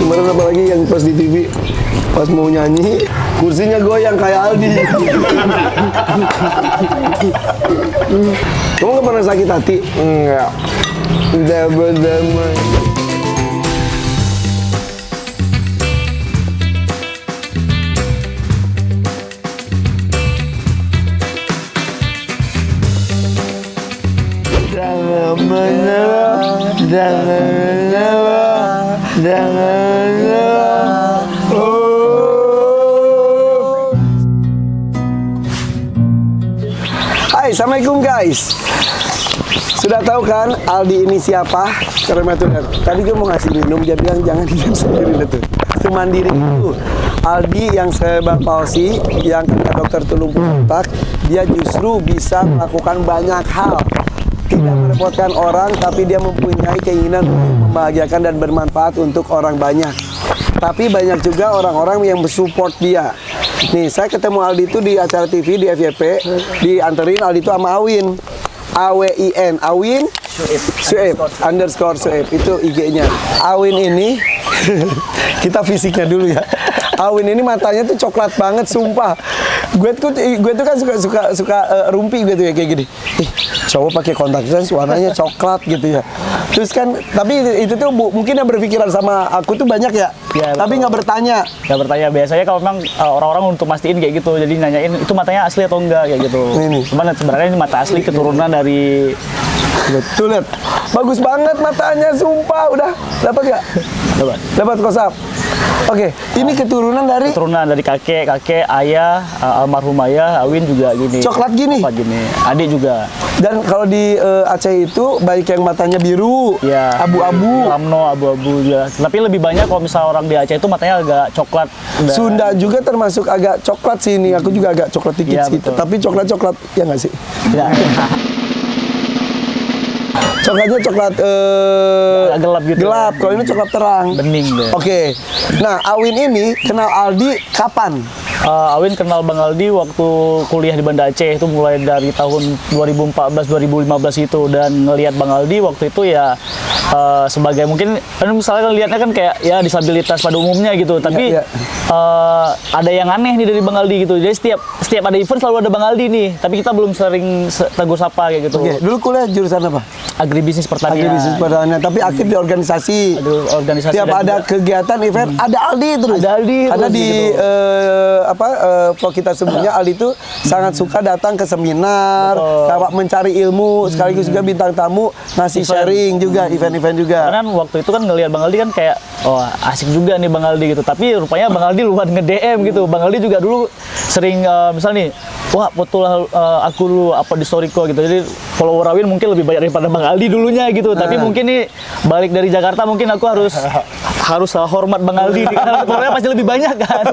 kemarin apalagi yang pas di TV pas mau nyanyi kursinya goyang kayak Aldi. Kamu nggak pernah sakit hati? Enggak. Udah berdamai. Jangan menyerah, jangan menyerah, jangan menyerah. Hai, assalamualaikum guys. Sudah tahu kan Aldi ini siapa? Karena tuh tadi gue mau ngasih minum, dia bilang jangan diam sendiri tuh. Semandiri itu. Aldi yang cerebral palsy, yang kena dokter tulung otak, dia justru bisa melakukan banyak hal. Tidak merepotkan orang, tapi dia mempunyai keinginan untuk membahagiakan dan bermanfaat untuk orang banyak. Tapi banyak juga orang-orang yang bersupport dia. Nih, saya ketemu Aldi itu di acara TV di FYP, dianterin Aldi itu sama Awin. AWIN, Awin Sueb _Sueb, itu IG-nya. Awin ini, kita fisiknya dulu ya. Awin ini matanya tuh coklat banget, sumpah. Gue tuh kan suka rumpi gitu ya kayak gini. Cowok pakai kontak lens warnanya coklat gitu ya. Terus kan, tapi itu tuh mungkin yang berpikiran sama aku tuh banyak ya. Ya, tapi nggak bertanya. Nggak bertanya. Biasanya kalau memang orang-orang untuk mastiin kayak gitu, jadi nanyain itu matanya asli atau enggak kayak gitu. Ini. Cuman sebenarnya ini mata asli keturunan dari. Tuh lihat, bagus banget matanya, sumpah. Udah dapat nggak? Dapat kosap. Oke, ini keturunan dari kakek, ayah, almarhum ayah, Awin juga gini. Coklat gini. Adik juga. Dan kalau di Aceh itu baik yang matanya biru, ya, abu-abu, lamno, abu-abu juga. Tapi lebih banyak kalau misalnya orang di Aceh itu matanya agak coklat. Sunda juga termasuk agak coklat sih ini. Aku juga agak coklat dikit ya, sih. Tapi coklat-coklat ya nggak sih? Ya. Coklatnya coklat gelap gitu. Gelap. Kalau ini coklat terang. Bening deh. Oke. Nah, Awin ini kenal Aldi kapan? Awin kenal Bang Aldi waktu kuliah di Banda Aceh, itu mulai dari tahun 2014-2015 itu, dan ngelihat Bang Aldi waktu itu ya sebagai mungkin misalnya lihatnya kan kayak ya disabilitas pada umumnya gitu, tapi ada yang aneh nih dari Bang Aldi gitu. Jadi setiap ada event selalu ada Bang Aldi nih, tapi kita belum sering tegur sapa kayak gitu. Dulu kuliah jurusan apa? Agribisnis pertanian. Agribisnis pertanian, tapi aktif di organisasi. Tiap ada kegiatan event ada Aldi terus. Ada Aldi. Karena terus, di gitu. Kalau kita sebutnya Aldi itu sangat suka datang ke seminar, mencari ilmu, sekaligus juga bintang tamu, ngasih sharing juga, event-event juga. Karena waktu itu kan ngelihat Bang Aldi kan kayak, oh asik juga nih Bang Aldi gitu. Tapi rupanya Bang Aldi luar nge-DM gitu. Bang Aldi juga dulu sering misal nih, wah foto lah aku dulu apa di storyko gitu. Jadi follower Awin mungkin lebih banyak daripada Bang Aldi dulunya gitu. Tapi mungkin nih balik dari Jakarta mungkin aku harus hormat Bang Aldi nih, karena followernya pasti lebih banyak kan.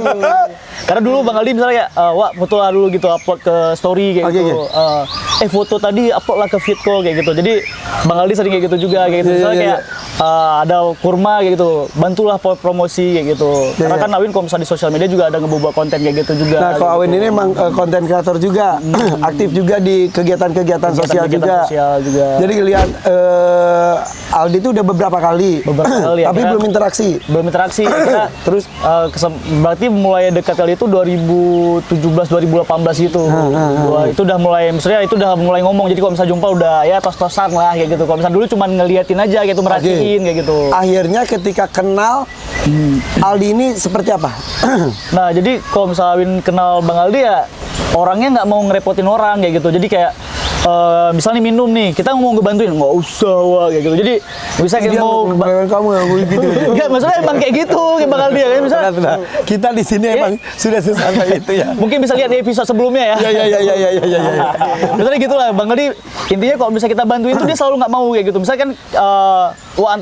Karena dulu Bang Aldi misalnya wah foto lah dulu gitu, upload ke story kayak gitu. Foto tadi upload lah ke feedko kayak gitu. Jadi Bang Aldi sering kayak gitu juga kayak gitu. Misalnya kayak ada kurma kayak gitu, bantulah promosi kayak gitu. Karena kan Awin kalau misalnya di sosial media juga ada ngebuat konten kayak gitu juga. Nah, kalau Awin ini emang konten kreator juga, aktif juga di kegiatan-kegiatan sosial juga. Jadi lihat Aldi itu udah beberapa kali tapi belum interaksi. Terus berarti mulai dekat kali itu 2017-2018 gitu. Itu udah mulai, maksudnya itu udah mulai ngomong. Jadi kalau misalnya jumpa udah ya tos-tosan lah kayak gitu. Kalau misalnya dulu cuma ngeliatin aja gitu, merhatiin kayak gitu. Akhirnya ketika kenal Aldi ini seperti apa? Nah, jadi kalau misalnya Awin kenal Bang Aldi ya orangnya nggak mau ngerepotin orang kayak gitu. Jadi kayak misalnya minum nih, kita mau ngebantuin, nggak usah wah kayak gitu. Jadi bisa kita mau kamu gitu. Enggak, maksudnya emang kayak gitu kayak Bang Aldi ya. Misalnya kita di sini emang sudah sesampai itu ya. Mungkin bisa lihat di episode sebelumnya ya. Ya. Misalnya gitu lah Bang Aldi. Intinya kalau misalnya kita bantuin itu dia selalu nggak mau kayak gitu. Misalnya kan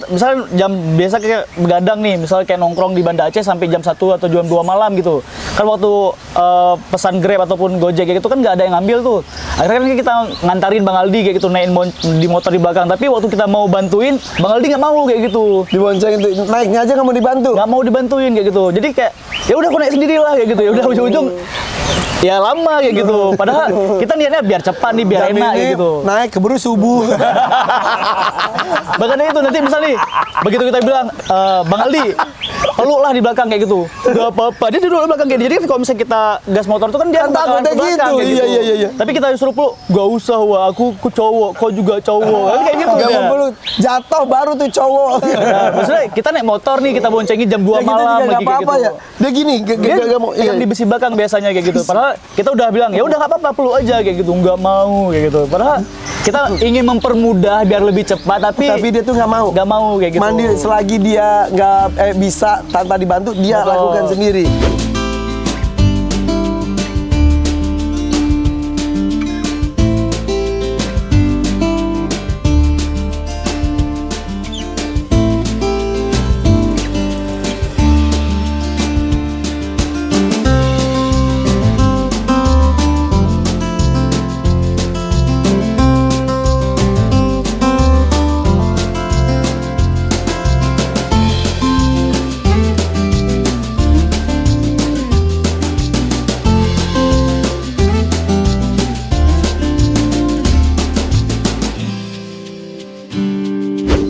misalnya jam biasa kayak begadang nih, misalnya kayak nongkrong di Banda Aceh sampai jam 1 atau jam 2 malam gitu. Kan waktu pesan Grab ataupun Gojek kayak gitu kan nggak ada yang ngambil tuh. Akhirnya kan kita ngantarin Bang Aldi kayak gitu, naikin di motor di belakang. Tapi waktu kita mau bantuin, Bang Aldi nggak mau kayak gitu. Dibonceng itu, naiknya aja nggak mau dibantu. Nggak mau dibantuin kayak gitu. Jadi kayak ya udah aku naik sendiri lah kayak gitu. Ya udah ujung-ujung ya lama kayak gitu. Padahal kita niatnya biar cepat nih, biar enak kayak gitu. Naik keburu subuh. Bahkan itu nanti misalnya nih, begitu kita bilang, Bang Aldi, peluk lah di belakang kayak gitu. Gak apa-apa, dia duduk di belakang kayak gitu. Jadi kalau misalnya kita gas motor tuh kan dia Kan bakalan takutnya ke belakang gitu. kayak Iya, iya, iya. Tapi kita disuruh peluk, gak usah wah, aku cowok, kau juga cowok. Kan kayak gitu Gak dia. mau peluk, jatuh baru tuh cowok. Nah, maksudnya kita naik motor nih, kita boncengin jam 2 Ya, kita malam juga lagi nggak kayak apa-apa gitu. ya. Dia gini, Dia gak mau. pegang di besi belakang biasanya kayak gitu. Padahal kita udah bilang ya udah nggak apa-apa peluk aja kayak gitu, nggak mau kayak gitu. Padahal kita ingin mempermudah biar lebih cepat, tapi Tapi dia tuh nggak mau. nggak mau kayak gitu. Mandi selagi dia nggak bisa tanpa dibantu, dia Betul. lakukan sendiri.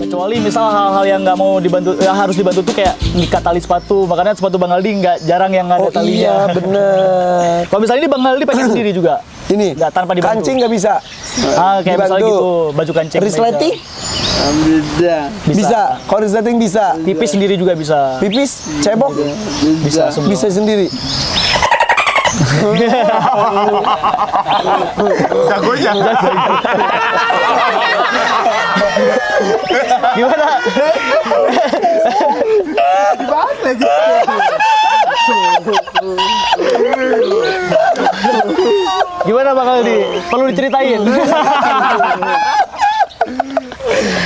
Kecuali misal hal-hal yang nggak mau dibantu, ya harus dibantu tuh kayak ngikat tali sepatu. Makanya sepatu Bang Aldi nggak jarang yang nggak ada Oh talinya. iya, bener. Kalau misalnya ini Bang Aldi pakai sendiri juga. Ini Nggak tanpa dibantu. kancing nggak bisa. Kayak misalnya Dibantu. gitu, baju kancing. Resleting Bisa. bisa. Kalau resleting bisa. Pipis sendiri juga bisa. Pipis, cebok Bisa semua. bisa sendiri. Jagonya. Gimana? Dibahas lagi. Gimana Bang Aldi? Perlu diceritain?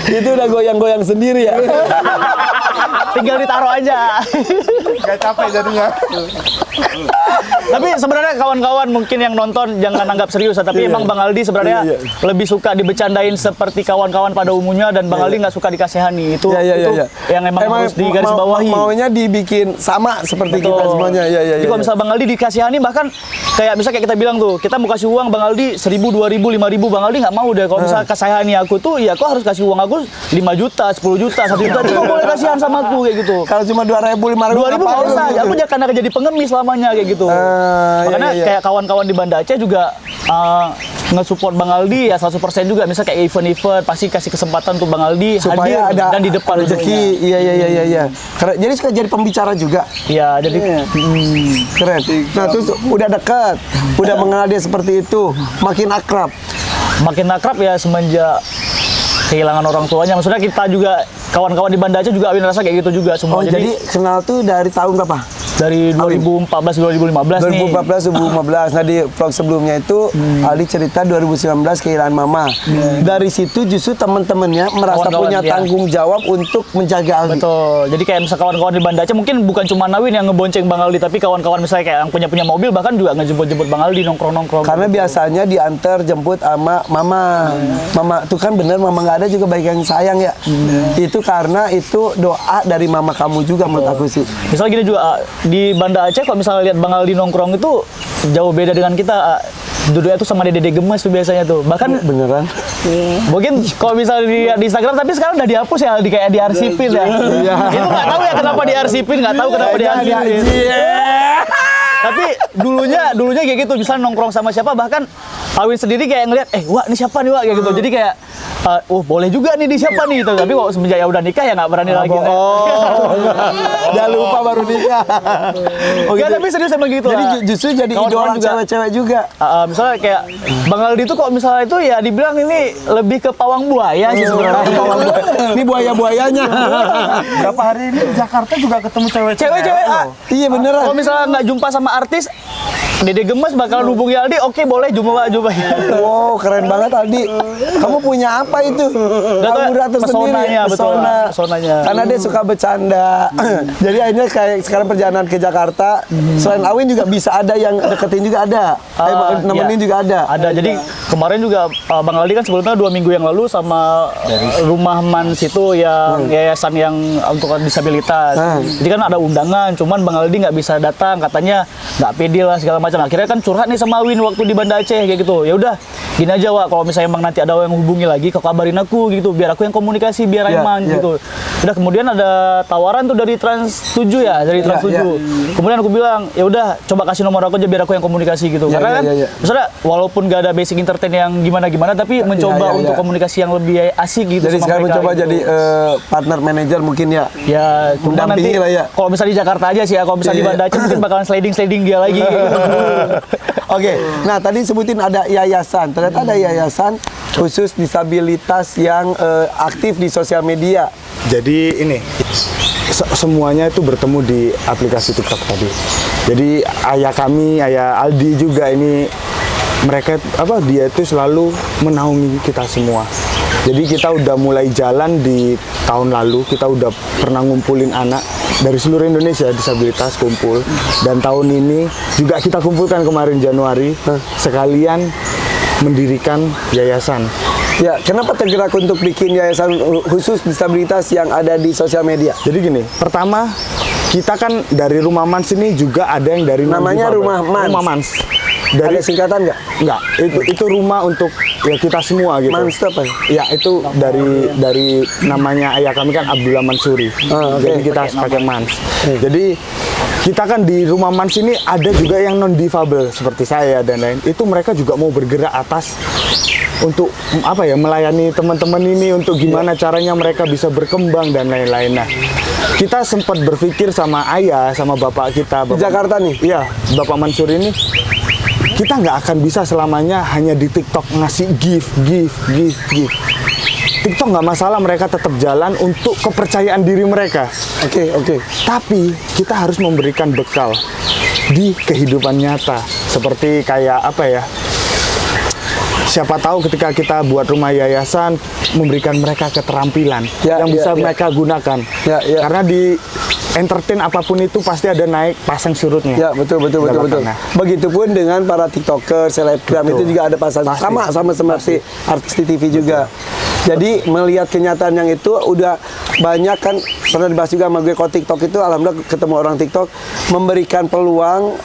Itu udah goyang-goyang sendiri ya. Tinggal ditaruh aja. Gak capek jadinya. Tapi sebenarnya kawan-kawan mungkin yang nonton jangan anggap serius ya, tapi emang Bang Aldi sebenarnya Iya, lebih suka dibecandain seperti kawan-kawan pada umumnya, dan Bang Aldi nggak suka dikasihani. Itu itu yang emang harus digarisbawahi. Maunya dibikin sama seperti kita Betul. semuanya. Iya, iya, Jadi iya. kalau misal Bang Aldi dikasihani, bahkan kayak misal kayak kita bilang tuh, kita mau kasih uang Bang Aldi 1.000, 2.000, 5.000, Bang Aldi nggak mau deh. Kalau misal kasihani aku tuh, ya kok harus kasih uang aku 5 juta, 10 juta, 1 juta, itu kok boleh kasihan sama aku kayak gitu. Kalau cuma 2.000, 5.000, 2.000 nggak usah, aku jangan akan jadi pengemis lamanya kayak gitu. Makanya iya. kayak kawan-kawan di Banda Aceh juga nge-support Bang Aldi ya 100% juga. Misal kayak event-event pasti kasih kesempatan untuk Bang Aldi supaya hadir ada dan di depan rezeki. Iya, iya, iya, iya. Keren. Jadi suka jadi pembicara juga. ya jadi Keren. Nah, terus udah dekat, udah mengenal dia seperti itu, makin akrab. makin akrab ya semenjak kehilangan orang tuanya. Maksudnya kita juga kawan-kawan di Banda Aceh juga Awin rasa kayak gitu juga semua. Oh, jadi kenal tuh dari tahun berapa? dari 2014 2015 nih. 2014, 2015. Nah, di vlog sebelumnya itu Aldi cerita 2019 kehilangan mama. Dari situ justru teman-temannya merasa Kawan-kawan punya dia. tanggung jawab untuk menjaga Aldi. Betul. Jadi kayak misal kawan-kawan di Banda Aceh mungkin bukan cuma Nawin yang ngebonceng Bang Aldi, tapi kawan-kawan misalnya kayak yang punya mobil bahkan juga ngejemput-jemput Bang Aldi nongkrong-nongkrong. Karena biasanya diantar jemput sama mama. Mama tuh kan bener mama nggak ada juga baik yang sayang ya. Itu karena itu doa dari mama kamu juga menurut aku sih. Misalnya gini juga di Banda Aceh kalau misalnya lihat Bang Aldi nongkrong itu jauh beda dengan kita. Duduknya tuh sama Dede Gemes tuh biasanya tuh. Bahkan Beneran? mungkin kalau misalnya di Instagram, tapi sekarang udah dihapus ya, Aldi kayak diarsipin ya. Itu nggak tahu ya kenapa diarsipin, nggak tahu kenapa diarsipin. Tapi dulunya kayak gitu, bisa nongkrong sama siapa, bahkan Awin sendiri kayak ngeliat, wah ini siapa nih wah kayak gitu. Jadi kayak, boleh juga nih di siapa nih gitu. Tapi kalau semenjak ya udah nikah ya nggak berani lagi. Udah lupa baru nikah. Enggak, tapi serius emang gitu. Jadi lah. justru jadi Kawan-kawan idola juga. cewek-cewek juga. Misalnya kayak Bang Aldi itu kok misalnya itu ya dibilang ini lebih ke pawang buaya sih sebenarnya. Ini buaya-buayanya. Berapa hari ini di Jakarta juga ketemu cewek-cewek. Cewek-cewek, Iya beneran. kalau misalnya nggak jumpa sama artis, Dede Gemes bakal hubungi Aldi, oke boleh jumpa. Wow, keren banget Aldi. Kamu punya apa itu? Aura tersendiri. Pesonanya, betul. Pesona. Pesonanya. Karena dia suka bercanda. Jadi akhirnya kayak sekarang perjalanan ke Jakarta, selain Awin juga bisa ada yang deketin juga ada. Nemenin Iya. juga ada. Ada. Jadi kemarin juga Bang Aldi kan sebelumnya 2 minggu yang lalu sama Rumah Man situ yang yayasan yang untuk disabilitas. Jadi kan ada undangan, cuman Bang Aldi nggak bisa datang, katanya nggak pede lah segala macam. Akhirnya kan curhat nih sama Awin waktu di Banda Aceh kayak gitu. Ya udah, gini aja Wak, kalau misalnya emang nanti ada yang hubungi lagi, kau kabarin aku gitu, biar aku yang komunikasi biar Iya, aman iya. gitu. Udah kemudian ada tawaran tuh dari Trans 7 ya, dari Trans 7. Kemudian aku bilang, ya udah coba kasih nomor aku aja biar aku yang komunikasi gitu. Karena kan misalnya walaupun gak ada basic entertain yang gimana-gimana tapi mencoba untuk komunikasi yang lebih asik gitu. Jadi sama sekarang mereka mencoba gitu. jadi partner manager mungkin ya. Ya, cuma nanti Mendampingi lah ya. kalau misalnya di Jakarta aja sih ya, kalau misalnya di Banda Aceh mungkin bakalan sliding dia lagi. Oke, nah tadi sebutin ada yayasan. Ternyata ada yayasan khusus disabilitas yang aktif di sosial media. Jadi ini semuanya itu bertemu di aplikasi TikTok tadi. Jadi ayah kami, ayah Aldi juga ini mereka dia itu selalu menaungi kita semua. Jadi kita udah mulai jalan di tahun lalu, kita udah pernah ngumpulin anak dari seluruh Indonesia disabilitas kumpul, dan tahun ini juga kita kumpulkan kemarin Januari sekalian mendirikan yayasan. Ya, kenapa tergerak untuk bikin yayasan khusus disabilitas yang ada di sosial media? Jadi gini, pertama kita kan dari Rumah Mans ini juga ada yang dari Namanya non-difabel. Rumah Mans. Rumah Mans. Ada singkatan nggak? Enggak, itu rumah untuk ya kita semua gitu. Mans itu apa? Ya itu dari namanya ayah kami kan Abdullah Mansuri. Jadi kita pakai Mans. Jadi kita kan di Rumah Mans ini ada juga yang non difabel seperti saya dan lain. Itu mereka juga mau bergerak atas untuk melayani teman-teman ini, untuk gimana caranya mereka bisa berkembang dan lain-lain. Nah, kita sempat berpikir sama ayah, sama bapak kita. Di Jakarta nih? Iya, Bapak Mansur ini. Kita nggak akan bisa selamanya hanya di TikTok ngasih give. TikTok nggak masalah, mereka tetap jalan untuk kepercayaan diri mereka. Oke. Tapi kita harus memberikan bekal di kehidupan nyata. Seperti kayak siapa tahu ketika kita buat rumah yayasan, memberikan mereka keterampilan yang bisa mereka gunakan. Karena di entertain apapun itu pasti ada naik pasang surutnya. Ya, betul. Begitupun dengan para TikToker, selebgram itu juga ada pasang sama seperti artis di TV juga. Jadi melihat kenyataan yang itu udah banyak kan, pernah dibahas juga sama gue. Kalau TikTok itu alhamdulillah ketemu orang TikTok memberikan peluang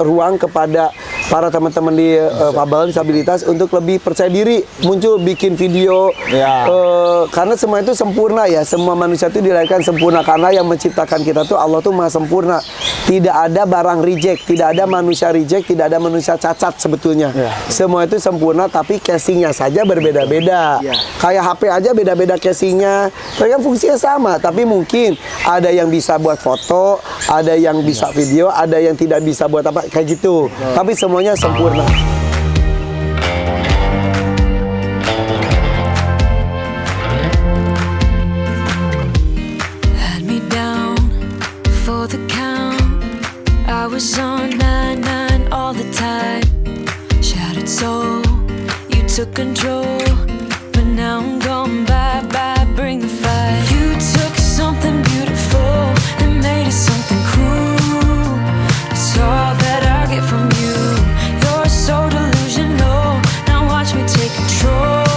ruang kepada para teman-teman di fabel disabilitas untuk lebih percaya diri, muncul bikin video karena semua itu sempurna ya, semua manusia itu dilahirkan sempurna karena yang menciptakan kita tuh Allah tuh maha sempurna, tidak ada barang reject, tidak ada manusia reject, tidak ada manusia cacat sebetulnya. Semua itu sempurna tapi casingnya saja berbeda-beda. Kayak HP aja beda-beda casingnya, mereka fungsinya sama tapi mungkin ada yang bisa buat foto, ada yang bisa video, ada yang tidak bisa buat apa kayak gitu. Tapi semuanya sempurna. Had me down for the count. I was on 9-9 all the time. Shattered soul, you took control. But now I'm gone bye-bye, bring the fire. You took something beautiful and made it something cruel. It's all that I get from you. You're so delusional. Now watch me take control.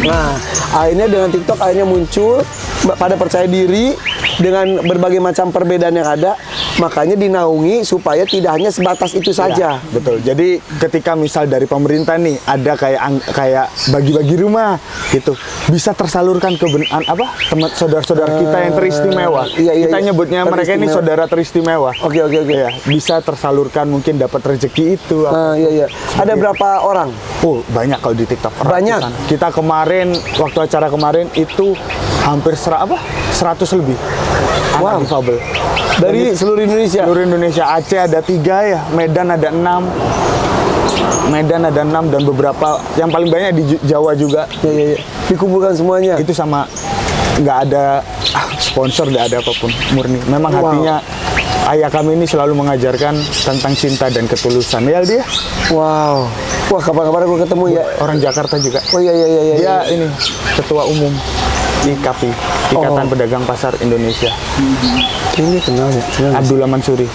Nah, akhirnya dengan TikTok akhirnya muncul pada percaya diri dengan berbagai macam perbedaan yang ada, makanya dinaungi supaya tidak hanya sebatas itu saja. Betul. Jadi ketika misal dari pemerintah nih ada kayak bagi-bagi rumah gitu, bisa tersalurkan ke teman saudara-saudara kita yang teristimewa. Kita nyebutnya mereka ini saudara teristimewa. Oke. Ya, bisa tersalurkan, mungkin dapat rezeki itu. Ada berapa orang? Oh, banyak kalau di TikTok. Banyak. Ratusan. Kita kemarin waktu acara kemarin itu hampir 100 lebih. Anak difabel. Dari seluruh Indonesia? Seluruh Indonesia. Aceh ada 3 ya, Medan ada 6. Dan beberapa, yang paling banyak di Jawa juga. Dikumpulkan semuanya? Itu sama, nggak ada sponsor, nggak ada apapun, murni. Memang hatinya ayah kami ini selalu mengajarkan tentang cinta dan ketulusan. Ya dia. Wow. Wah, kapan-kapan aku ketemu ya. Orang Jakarta juga. Oh iya. Dia ini ketua umum IKAPI, Ikatan Pedagang Pasar Indonesia. Ini kenal ya? Abdullah Mansuri.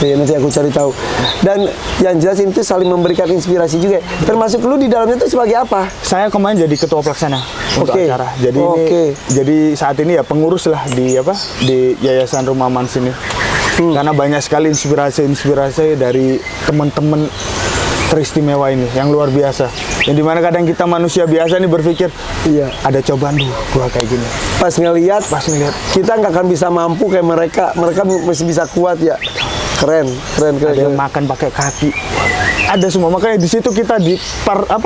Ya, nanti aku cari tahu. Dan yang jelas itu saling memberikan inspirasi juga. Termasuk lu di dalamnya itu sebagai apa? Saya kemarin jadi ketua pelaksana untuk acara. Jadi jadi saat ini ya pengurus lah di Yayasan Rumah Mans ini. Karena banyak sekali inspirasi dari teman-teman teristimewa ini yang luar biasa. Yang dimana kadang kita manusia biasa nih berpikir, Iya. ada cobaan dulu, gua kayak gini. Pas ngelihat Kita kita nggak akan bisa mampu kayak mereka masih bisa kuat ya. Keren. ada yang makan pakai kaki. Ada semua, makanya di situ kita Bukakan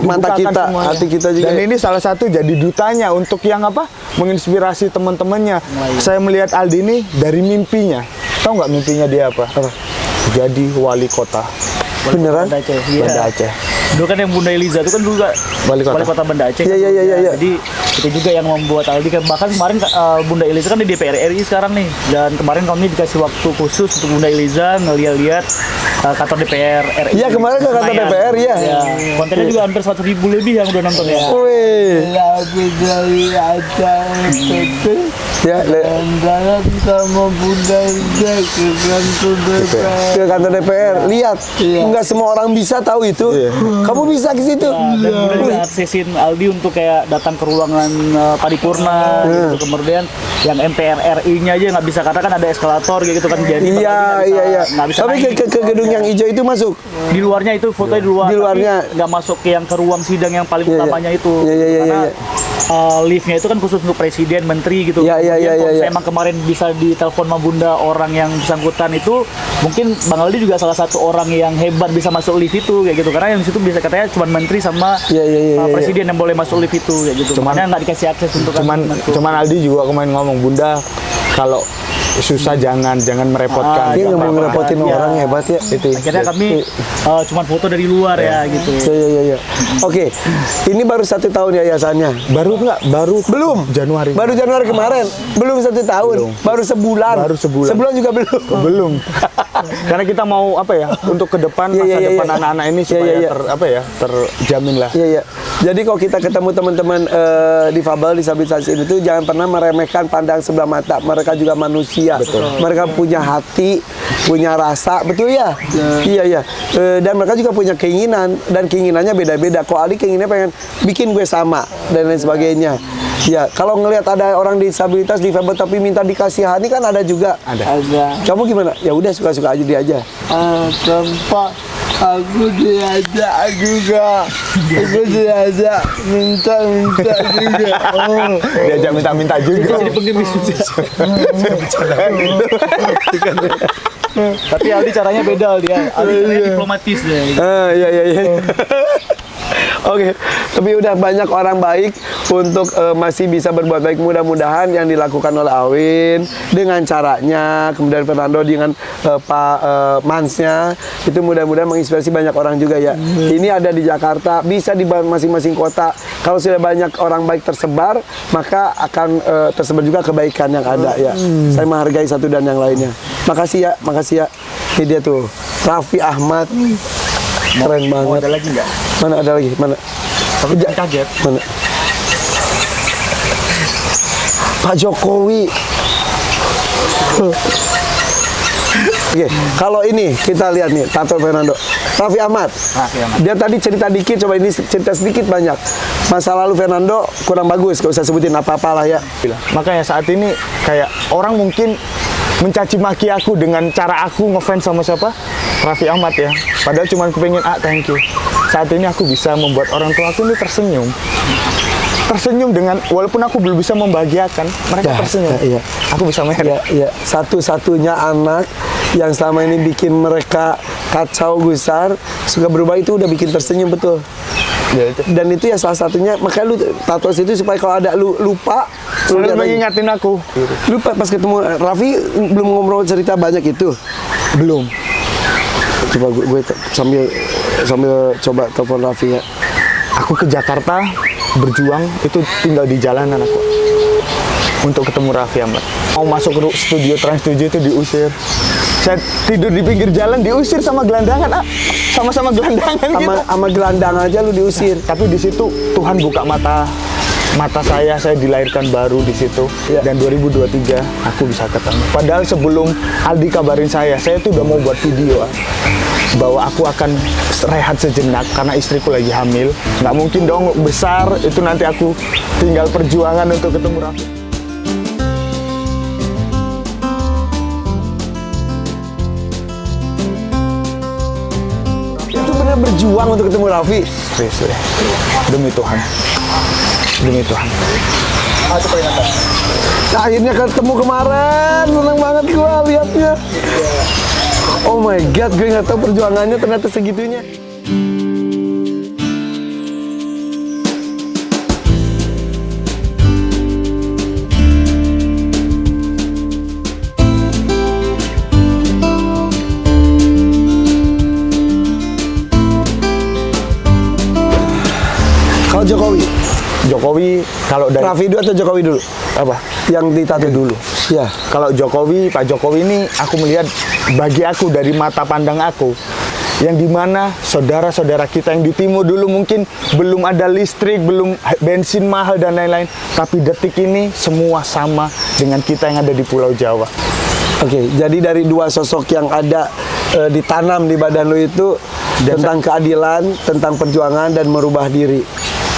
mata dibukakan kita, semuanya. hati kita juga. Dan ini salah satu jadi dutanya untuk yang menginspirasi teman-temannya. Saya melihat Aldi ini dari mimpinya. Tahu nggak mimpinya dia apa? Jadi wali kota Beneran? Banda Aceh. Iya. Banda Aceh. Dulu kan yang Bunda Eliza itu kan dulu juga Wali kota. Banda Aceh. Iya, kan. iya, iya, iya. Jadi itu juga yang membuat Aldi kan, bahkan kemarin Bunda Eliza kan di DPR RI sekarang nih, dan kemarin kami dikasih waktu khusus untuk Bunda Eliza ngeliat-liat kantor DPR RI. Iya, kemarin ke kantor Senayan. DPR, iya. Ya, kontennya juga hampir 100.000 lebih yang udah nonton ya. Wih. Lagu dari acara PT Ya, dalam sama Bunda Eliza ke kantor DPR. ke kantor DPR. Lihat, nggak semua orang bisa tahu itu. Kamu bisa ke situ. Dan Bunda juga aksesin Aldi untuk kayak datang ke ruangan paripurna gitu. Kemudian yang MPR RI-nya aja nggak bisa, karena kan ada eskalator gitu kan, jadi Bang Aldi Iya. nggak bisa Tapi naik. ke gedung yang hijau itu masuk. Di luarnya itu fotonya di luar, Di luarnya. tapi nggak masuk ke yang ke ruang sidang yang paling Iya, iya. utamanya itu. Iya. Karena liftnya itu kan khusus untuk presiden, menteri gitu. Iya, Kemudian kalau iya. saya emang kemarin bisa ditelepon sama Bunda orang yang bersangkutan itu, mungkin Bang Aldi juga salah satu orang yang hebat bisa masuk lift itu kayak gitu. Karena yang di situ bisa katanya cuma menteri sama Iya. presiden yang boleh masuk lift itu kayak gitu. Makanya nggak dikasih akses untuk masuk. Cuman Aldi juga kemarin ngomong, Bunda kalau susah jangan merepotkan. Dia nggak mau Jangan ngerepotin Iya. orang, hebat ya. Itu. Akhirnya kami cuma foto dari luar ya gitu. Iya. Oke, ini baru 1 tahun yayasannya. Baru Belum. Januari. Baru Januari kemarin. Belum 1 tahun. Baru sebulan. Baru sebulan. Sebulan juga belum. Belum. Karena kita mau untuk ke depan, masa Iya. depan anak-anak ini supaya Iya. terjamin lah. Iya. Jadi kalau kita ketemu teman-teman difabel, disabilitas ini tuh jangan pernah meremehkan, pandang sebelah mata. Mereka juga manusia. Betul. Mereka punya hati, punya rasa, betul ya? Iya. Dan mereka juga punya keinginan, dan keinginannya beda-beda. Kok Ali keinginannya pengen bikin gue sama dan lain sebagainya. Ya, kalau ngelihat ada orang disabilitas, difabel tapi minta dikasihani kan ada juga. Ada. Kamu gimana? Ya udah, suka-suka aja dia aja. Tempat aku diajak juga. Aku diajak minta juga. Diajak minta-minta juga. Jadi pengemis juga. Tapi Aldi caranya beda dia. Aldi caranya diplomatis dia. Iya. Oke, tapi udah banyak orang baik untuk masih bisa berbuat baik. Mudah-mudahan yang dilakukan oleh Alwin dengan caranya, kemudian Fernando dengan Pak Mansnya, itu mudah-mudahan menginspirasi banyak orang juga ya. Ini ada di Jakarta, bisa di masing-masing kota. Kalau sudah banyak orang baik tersebar, maka akan tersebar juga kebaikan yang ada ya. Saya menghargai satu dan yang lainnya. Makasih ya. Ini dia tuh, Raffi Ahmad. Keren banget. Mau ada lagi nggak? Mana ada lagi? Mana? Tapi kaget. Mana? Pak Jokowi. Oke, kalau ini kita lihat nih, Tato Fernando. Raffi Ahmad. Dia tadi cerita dikit, coba ini cerita sedikit banyak. Masa lalu Fernando kurang bagus, gak usah sebutin apa-apa lah ya. Makanya saat ini kayak orang mungkin mencaci maki aku dengan cara aku ngefans sama siapa? Raffi Ahmad ya. Padahal cuma kepengen thank you. Saat ini aku bisa membuat orang tua aku ini tersenyum. Tersenyum dengan, walaupun aku belum bisa membahagiakan, mereka tersenyum. Iya. Aku bisa merek. Ya, satu-satunya anak yang selama ini bikin mereka kacau gusar, suka berubah, itu udah bikin tersenyum, betul. Ya, itu. Dan itu ya salah satunya, makanya lu tato itu supaya kalau ada lu lupa, lu Selalu lihat lagi. mengingatin aku. Lupa pas ketemu Raffi belum ngobrol cerita banyak itu. Belum. Coba gue sambil coba telepon Raffi ya. Aku ke Jakarta berjuang itu tinggal di jalanan aku untuk ketemu Raffi Ahmad. Mau masuk ke studio Trans 7 itu diusir. Saya tidur di pinggir jalan diusir sama gelandangan, sama-sama gelandangan gitu. Sama gelandang aja lu diusir. Tapi di situ Tuhan buka mata saya dilahirkan baru di situ. Ya. Dan 2023 aku bisa ketemu. Padahal sebelum Aldi kabarin saya tuh udah mau buat video bahwa aku akan rehat sejenak karena istriku lagi hamil. Nggak mungkin dong besar itu, nanti aku tinggal perjuangan untuk ketemu Raffi. Itu benar berjuang untuk ketemu Raffi. Serius ya. Demi Tuhan. Demi Tuhan. Nah, akhirnya ketemu kemarin, seneng banget gua liatnya. Oh my god, gue nggak tahu perjuangannya ternyata segitunya. Kalau Jokowi kalau dari Raffi dulu atau Jokowi dulu? apa? Yang ditato dulu. Ya. Kalau Pak Jokowi ini aku melihat, bagi aku dari mata pandang aku, yang dimana saudara-saudara kita yang di timur dulu mungkin belum ada listrik, belum bensin mahal dan lain-lain, tapi detik ini semua sama dengan kita yang ada di Pulau Jawa. Oke, jadi dari dua sosok yang ada ditanam di badan lo itu tentang keadilan, tentang perjuangan dan merubah diri.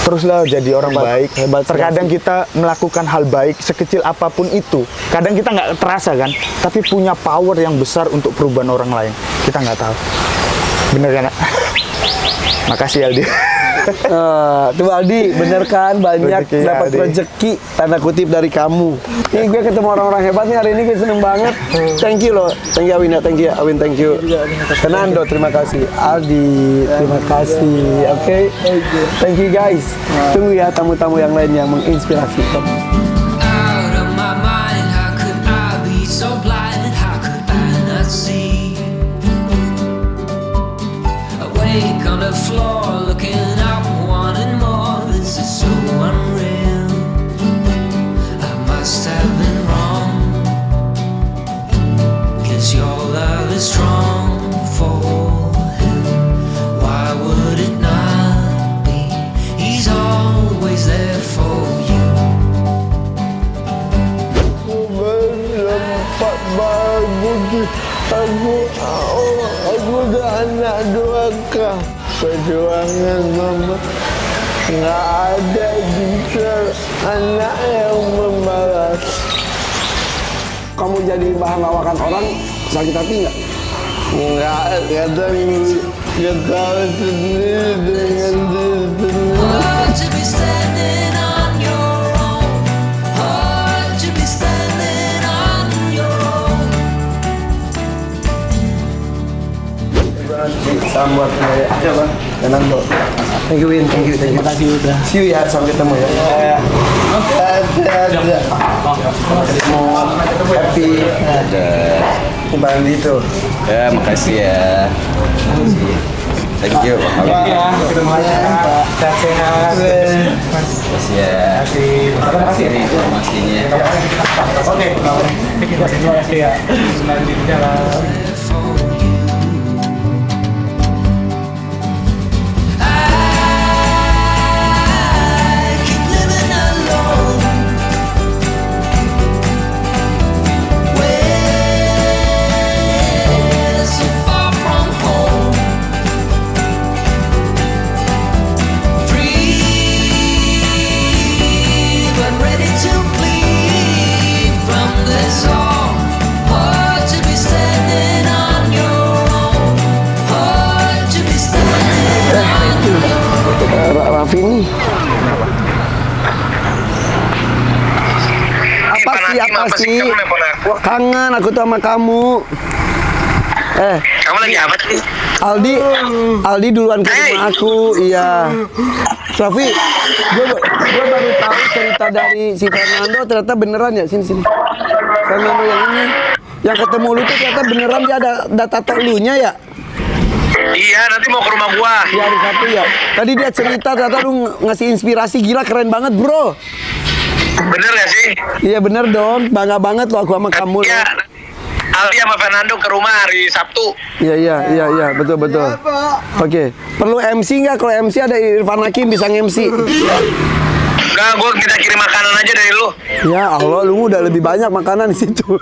Teruslah jadi orang baik. Hebat. Terkadang kita melakukan hal baik sekecil apapun itu. Kadang kita nggak terasa kan, tapi punya power yang besar untuk perubahan orang lain. Kita nggak tahu. Bener kan? Makasih Aldi. Tuh Aldi, bener kan? Banyak Rezeki, dapat Aldi. rezeki tanda kutip dari kamu. Nih gue ketemu orang-orang hebat nih hari ini, gue seneng banget. Thank you loh, thank you Awin, thank you Awin, thank you. Fernando, terima kasih. Aldi, terima kasih. Oke, thank you guys. Tunggu ya tamu-tamu yang lain yang menginspirasi. Out of my mind, how could I be so blind? How could I not see? Awake on the floor, looking up, wanting more. This is so unreal. I must have been wrong, 'cause your love is strong for him. Why would it not be? He's always there for you. Berlempat bagus. Aku udah anak durhaka. Perjuangan mama nggak ada juga anak yang membalas. Kamu jadi bahan lawakan orang, sakit hati nggak? Nggak, kadang ketawa sendiri dengan diri sendiri. Hard to be standing on your own. Hard to be standing on your own. Salam buat ya bang, Fernando. Thank you Win, thank you. Terima kasih udah. See you ya, sampai ketemu ya. Ada. Mau happy. Ini Bang Andi tuh. Ya, makasih ya. Thank you. Makasih ya. Makasih ya. Terima kasih informasinya. I keep living alone. Way so far from home. Free, but ready to bleed from this all. Hard to be standing on your own. Hard to be standing on your own. Raffi nih. Apa sih? Kangen aku tuh sama kamu. Kamu lagi apa sih? Aldi duluan ke rumah aku, iya. Raffi, gue baru tahu cerita dari si Fernando, ternyata beneran ya, sini. Fernando yang ini, yang ketemu lu tuh ternyata beneran dia ada tato lunya ya? Iya, nanti mau ke rumah gua. Di hari Sabtu ya. Tadi dia cerita ternyata lu ngasih inspirasi, gila keren banget bro. Bener gak sih? Iya bener dong, bangga banget lo aku sama kamu Iya. loh. Aldi sama Fernando ke rumah hari Sabtu. Iya, betul. Oke, perlu MC nggak? Kalau MC ada Irfan Hakim bisa nge-MC. Enggak, gua kita kirim makanan aja dari lu. Ya Allah, lu udah lebih banyak makanan di situ.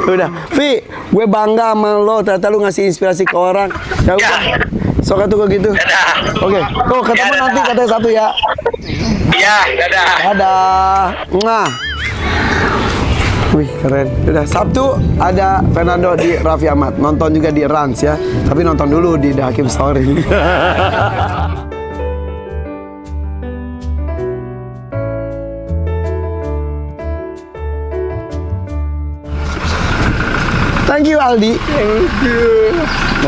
Udah, Vi, gue bangga sama lo. Ternyata lu ngasih inspirasi ke orang. Ya udah, sok atuh gitu. Dadah. Oke, tuh ketemu Ya, nanti dadah. katanya Sabtu ya. Iya, dadah. Dadah. Nah. Wih, keren. Udah, Sabtu ada Fernando di Raffi Ahmad. Nonton juga di Rans ya. Tapi nonton dulu di The Hakim Story. Thank you Aldi. Thank you.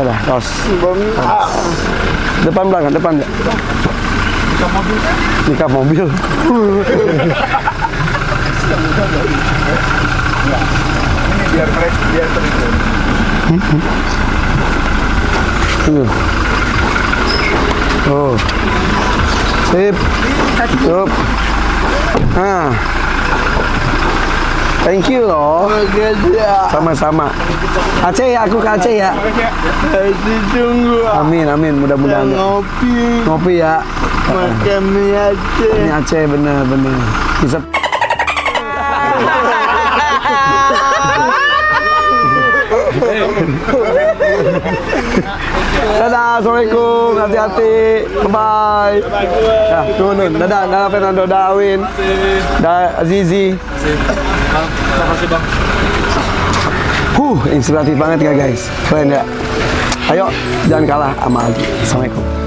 Udah, tos. Depan belakang, depan ya. Nikah mobil. Biar terus. Oh. Sip. Yup. Ah. Thank you loh. Makasih. Sama-sama. Aceh ya, aku ke Aceh ya. Kasih tunggu. Amin, amin. Mudah-mudahan. Ngopi. Ngopi ya. Makan mie Aceh. Ini Aceh bener-bener. Bisa. Dadah, assalamualaikum, hati-hati, bye. Ya, turun. Dadah Fernando, dadah Awin, dadah Azizi. Makasih bang. Inspiratif banget ya guys, keren ya. Ayo, jangan kalah sama Aldi. Assalamualaikum.